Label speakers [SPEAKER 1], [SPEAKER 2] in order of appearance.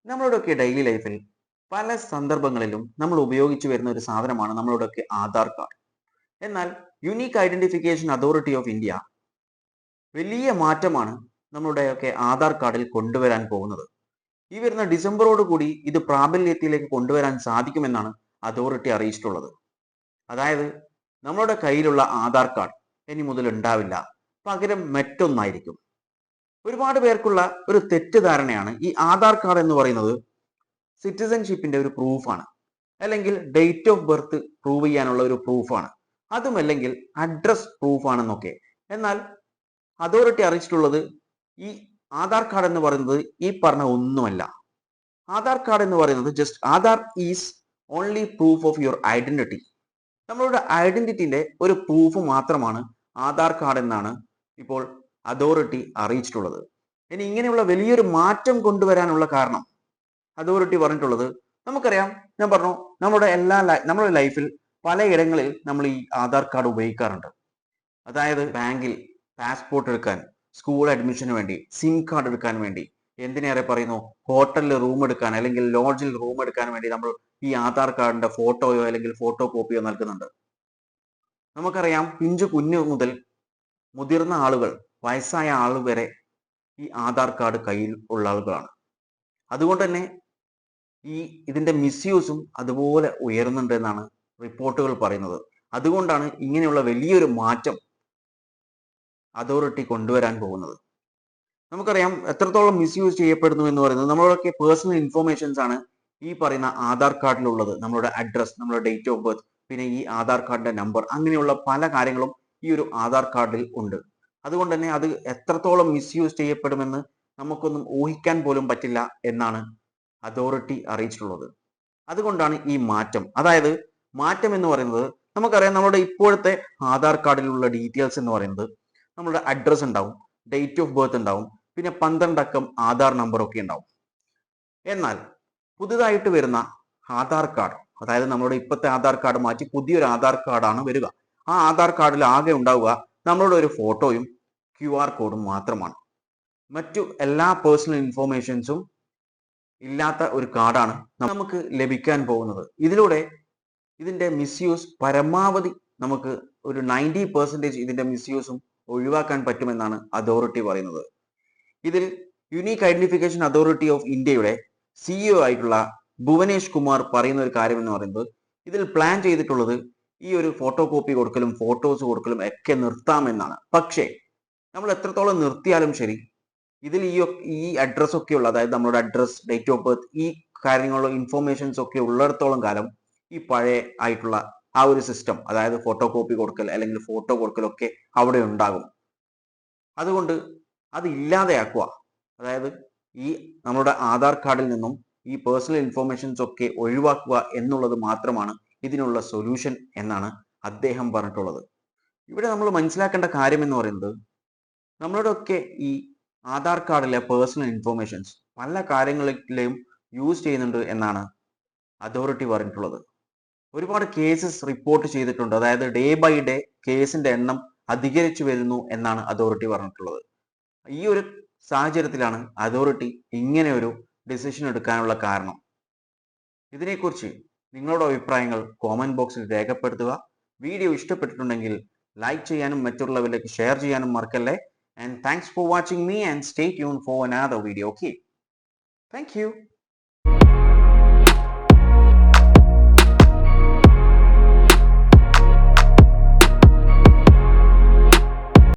[SPEAKER 1] നമ്മളുടെയൊക്കെ ഡെയിലി ലൈഫിൽ പല സന്ദർഭങ്ങളിലും നമ്മൾ ഉപയോഗിച്ചു വരുന്ന ഒരു സാധനമാണ് നമ്മളുടെയൊക്കെ ആധാർ കാർഡ്. എന്നാൽ unique identification authority of India വലിയ മാറ്റമാണ് നമ്മളുടെയൊക്കെ ആധാർ കാർഡിൽ കൊണ്ടുവരാൻ പോകുന്നത്. ഈ വരുന്ന ഡിസംബറോട് കൂടി ഇത് പ്രാബല്യത്തിലേക്ക് കൊണ്ടുവരാൻ സാധിക്കുമെന്നാണ് അതോറിറ്റി അറിയിച്ചിട്ടുള്ളത്. അതായത് നമ്മളുടെ കയ്യിലുള്ള ആധാർ കാർഡ് ഇനി മുതൽ ഉണ്ടാവില്ല, പകരം മറ്റൊന്നായിരിക്കും. ഒരുപാട് പേർക്കുള്ള ഒരു തെറ്റിദ്ധാരണയാണ് ഈ ആധാർ കാർഡ് എന്ന് പറയുന്നത് സിറ്റിസൺഷിപ്പിന്റെ ഒരു പ്രൂഫാണ്, അല്ലെങ്കിൽ ഡേറ്റ് ഓഫ് ബർത്ത് പ്രൂവ് ചെയ്യാനുള്ള ഒരു പ്രൂഫാണ്, അതുമല്ലെങ്കിൽ അഡ്രസ് പ്രൂഫാണെന്നൊക്കെ. എന്നാൽ അതോറിറ്റി അറിയിച്ചിട്ടുള്ളത് ഈ ആധാർ കാർഡ് എന്ന് പറയുന്നത് ഈ പറഞ്ഞ ഒന്നുമല്ല. ആധാർ കാർഡ് എന്ന് പറയുന്നത് just Aadhaar is only proof of your identity. നമ്മളുടെ ഐഡന്റിറ്റിന്റെ ഒരു പ്രൂഫ് മാത്രമാണ് ആധാർ കാർഡ് എന്നാണ് ഇപ്പോൾ അതോറിറ്റി അറിയിച്ചിട്ടുള്ളത്. ഇനി ഇങ്ങനെയുള്ള വലിയൊരു മാറ്റം കൊണ്ടുവരാനുള്ള കാരണം അതോറിറ്റി പറഞ്ഞിട്ടുള്ളത് നമുക്കറിയാം. ഞാൻ പറഞ്ഞു, നമ്മുടെ ലൈഫിൽ പലയിടങ്ങളിൽ നമ്മൾ ഈ ആധാർ കാർഡ് ഉപയോഗിക്കാറുണ്ട്. അതായത് ബാങ്കിൽ പാസ്പോർട്ട് എടുക്കാൻ, സ്കൂൾ അഡ്മിഷന് വേണ്ടി, സിം കാർഡ് എടുക്കാൻ വേണ്ടി, എന്തിനേറെ പറയുന്നു ഹോട്ടലിൽ റൂം എടുക്കാൻ അല്ലെങ്കിൽ ലോഡ്ജിൽ റൂം എടുക്കാൻ വേണ്ടി നമ്മൾ ഈ ആധാർ കാർഡിന്റെ ഫോട്ടോയോ അല്ലെങ്കിൽ ഫോട്ടോ കോപ്പിയോ നൽകുന്നുണ്ട്. നമുക്കറിയാം, പിഞ്ചു കുഞ്ഞു മുതൽ മുതിർന്ന ആളുകൾ, വയസ്സായ ആൾ വരെ ഈ ആധാർ കാർഡ് കയ്യിൽ ഉള്ള ആളുകളാണ്. അതുകൊണ്ട് തന്നെ ഇതിന്റെ മിസ്യൂസും അതുപോലെ ഉയരുന്നുണ്ട് എന്നാണ് റിപ്പോർട്ടുകൾ പറയുന്നത്. അതുകൊണ്ടാണ് ഇങ്ങനെയുള്ള വലിയൊരു മാറ്റം അതോറിറ്റി കൊണ്ടുവരാൻ പോകുന്നത്. നമുക്കറിയാം എത്രത്തോളം മിസ്യൂസ് ചെയ്യപ്പെടുന്നു എന്ന് പറയുന്നത്. നമ്മളൊക്കെ പേഴ്സണൽ ഇൻഫോർമേഷൻസ് ആണ് ഈ പറയുന്ന ആധാർ കാർഡിലുള്ളത്. നമ്മളുടെ അഡ്രസ്, നമ്മുടെ ഡേറ്റ് ഓഫ് ബർത്ത്, പിന്നെ ഈ ആധാർ കാർഡിന്റെ നമ്പർ, അങ്ങനെയുള്ള പല കാര്യങ്ങളും ഈ ഒരു ആധാർ കാർഡിൽ ഉണ്ട്. അതുകൊണ്ട് തന്നെ അത് എത്രത്തോളം മിസ്യൂസ് ചെയ്യപ്പെടുമെന്ന് നമുക്കൊന്നും ഊഹിക്കാൻ പോലും പറ്റില്ല എന്നാണ് അതോറിറ്റി അറിയിച്ചിട്ടുള്ളത്. അതുകൊണ്ടാണ് ഈ മാറ്റം. അതായത് മാറ്റം എന്ന് പറയുന്നത്, നമുക്കറിയാം നമ്മുടെ ഇപ്പോഴത്തെ ആധാർ കാർഡിലുള്ള ഡീറ്റെയിൽസ് എന്ന് പറയുന്നത് നമ്മുടെ അഡ്രസ് ഉണ്ടാവും, ഡേറ്റ് ഓഫ് ബർത്ത് ഉണ്ടാവും, പിന്നെ 12 അക്കം ആധാർ നമ്പർ ഒക്കെ ഉണ്ടാവും. എന്നാൽ പുതുതായിട്ട് വരുന്ന ആധാർ കാർഡ്, അതായത് നമ്മുടെ ഇപ്പോഴത്തെ ആധാർ കാർഡ് മാറ്റി പുതിയൊരു ആധാർ കാർഡാണ് വരിക. ആ ആധാർ കാർഡിൽ ആകെ ഉണ്ടാവുക നമ്മളുടെ ഒരു ഫോട്ടോയും QR കോഡും മാത്രമാണ്. മറ്റു എല്ലാ പേഴ്സണൽ ഇൻഫോർമേഷൻസും ഇല്ലാത്ത ഒരു കാർഡാണ് നമുക്ക് ലഭിക്കാൻ പോകുന്നത്. ഇതിലൂടെ ഇതിന്റെ മിസ്യൂസ് പരമാവധി നമുക്ക് ഒരു 90% ഇതിന്റെ മിസ്യൂസും ഒഴിവാക്കാൻ പറ്റുമെന്നാണ് അതോറിറ്റി പറയുന്നത്. ഇതിൽ യുണീക്ക് ഐഡന്റിഫിക്കേഷൻ അതോറിറ്റി ഓഫ് ഇന്ത്യയുടെ CEO ആയിട്ടുള്ള ഭുവനേഷ് കുമാർ പറയുന്ന ഒരു കാര്യം എന്ന് പറയുന്നത്, ഇതിൽ പ്ലാൻ ചെയ്തിട്ടുള്ളത് ഈ ഒരു ഫോട്ടോ കോപ്പി കൊടുക്കലും ഫോട്ടോസ് കൊടുക്കലും ഒക്കെ നിർത്താമെന്നാണ്. പക്ഷേ നമ്മൾ എത്രത്തോളം നിർത്തിയാലും ശരി, ഇതിൽ ഈ അഡ്രസ് ഒക്കെ ഉള്ള, അതായത് നമ്മുടെ അഡ്രസ്, ഡേറ്റ് ഓഫ് ബർത്ത്, ഈ കാര്യങ്ങളുടെ ഇൻഫോർമേഷൻസ് ഒക്കെ ഉള്ളിടത്തോളം കാലം ഈ പഴയ ആയിട്ടുള്ള ആ ഒരു സിസ്റ്റം, അതായത് ഫോട്ടോ കോപ്പി കൊടുക്കൽ അല്ലെങ്കിൽ ഫോട്ടോ കൊടുക്കലൊക്കെ അവിടെ ഉണ്ടാകും. അതുകൊണ്ട് അത് ഇല്ലാതെയാക്കുക, അതായത് ഈ നമ്മുടെ ആധാർ കാർഡിൽ നിന്നും ഈ പേഴ്സണൽ ഇൻഫോർമേഷൻസ് ഒക്കെ ഒഴിവാക്കുക എന്നുള്ളത് മാത്രമാണ് ഇതിനുള്ള സൊല്യൂഷൻ എന്നാണ് അദ്ദേഹം പറഞ്ഞിട്ടുള്ളത്. ഇവിടെ നമ്മൾ മനസ്സിലാക്കേണ്ട കാര്യം എന്ന് പറയുന്നത്, നമ്മളുടെയൊക്കെ ഈ ആധാർ കാർഡിലെ പേഴ്സണൽ ഇൻഫോർമേഷൻസ് പല കാര്യങ്ങളിലും യൂസ് ചെയ്യുന്നുണ്ട് എന്നാണ് അതോറിറ്റി പറഞ്ഞിട്ടുള്ളത്. ഒരുപാട് കേസസ് റിപ്പോർട്ട് ചെയ്തിട്ടുണ്ട്. അതായത് ഡേ ബൈ ഡേ കേസിന്റെ എണ്ണം അധികരിച്ചു വരുന്നു എന്നാണ് അതോറിറ്റി പറഞ്ഞിട്ടുള്ളത്. ഈ ഒരു സാഹചര്യത്തിലാണ് അതോറിറ്റി ഇങ്ങനെ ഒരു ഡിസിഷൻ എടുക്കാനുള്ള കാരണം. ഇതിനെക്കുറിച്ച് നിങ്ങളുടെ അഭിപ്രായങ്ങൾ കോമന്റ് ബോക്സിൽ രേഖപ്പെടുത്തുക. വീഡിയോ ഇഷ്ടപ്പെട്ടിട്ടുണ്ടെങ്കിൽ ലൈക്ക് ചെയ്യാനും മറ്റുള്ളവരിലേക്ക് ഷെയർ ചെയ്യാനും മറക്കല്ലേ. And thanks for watching me and stay tuned for another video. Okay, thank you.